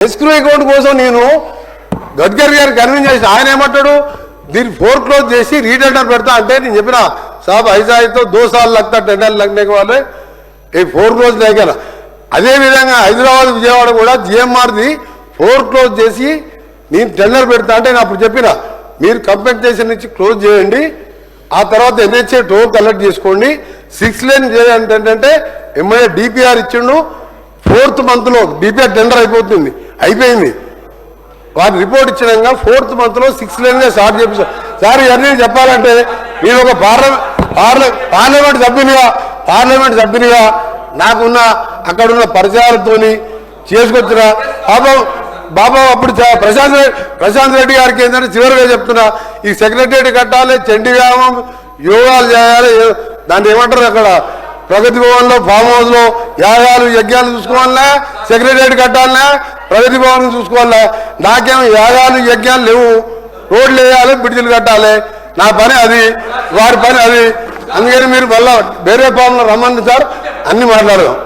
escrow account కోసం నేను గడ్కరీ గారు కన్విన్స్ చేసి ఆయన ఏమంటాడు దీన్ని ఫోర్క్లోజ్ చేసి రీటెండర్ పెడతా అంటే నేను చెప్పిన సాబ్ ఐజాయితో 2 साल लगता टेंडर लगने के वाले ये फोरक्लोज లేకనా అదేవిధంగా హైదరాబాద్ విజయవాడ కూడా జిఎంఆర్ది ఫోర్క్లోజ్ చేసి నేను టెండర్ పెడతా అంటే నేను అప్పుడు చెప్పిన మీరు కంపెన్సేషన్ ఇచ్చి క్లోజ్ చేయండి ఆ తర్వాత ఎన్హెచ్ఏ టోల్ కలెక్ట్ చేసుకోండి 6 లేన్ చేయాలంటే ఏంటంటే ఎంఐఏ డిపిఆర్ ఇచ్చిండు 4th మంత్లో డిపిఆర్ టెండర్ అయిపోయింది వారి రిపోర్ట్ ఇచ్చినాక 4th మంత్లో 6 లేన్గా స్టార్ట్ చేపిస్తారు సార్ ఇవన్నీ చెప్పాలంటే నేను ఒక పార్లమెంట్ సభ్యునిగా నాకున్న అక్కడున్న పరిచయాలతో చేసుకొచ్చిన బాబా అప్పుడు ప్రశాంత్ రెడ్డి గారికి ఏంటంటే చివరిగా చెప్తున్నా ఈ సెక్రటరియట్ కట్టాలి చండీ వ్యాయామం యోగాలు చేయాలి దాన్ని ఏమంటారు అక్కడ ప్రగతి భవన్లో ఫామ్ హౌస్లో యాగాలు యజ్ఞాలు చూసుకోవాలన్నా సెక్రటరియట్ కట్టాలన్నా ప్రగతి భవన్ చూసుకోవాలన్నా నాకేమో యాగాలు యజ్ఞాలు లేవు రోడ్లు వేయాలి బ్రిడ్జిలు కట్టాలి నా పని అది వారి పని అది అందుకని మీరు మళ్ళీ వేరే ఫామ్లో రమ్మండి సార్ అన్ని మాట్లాడదాం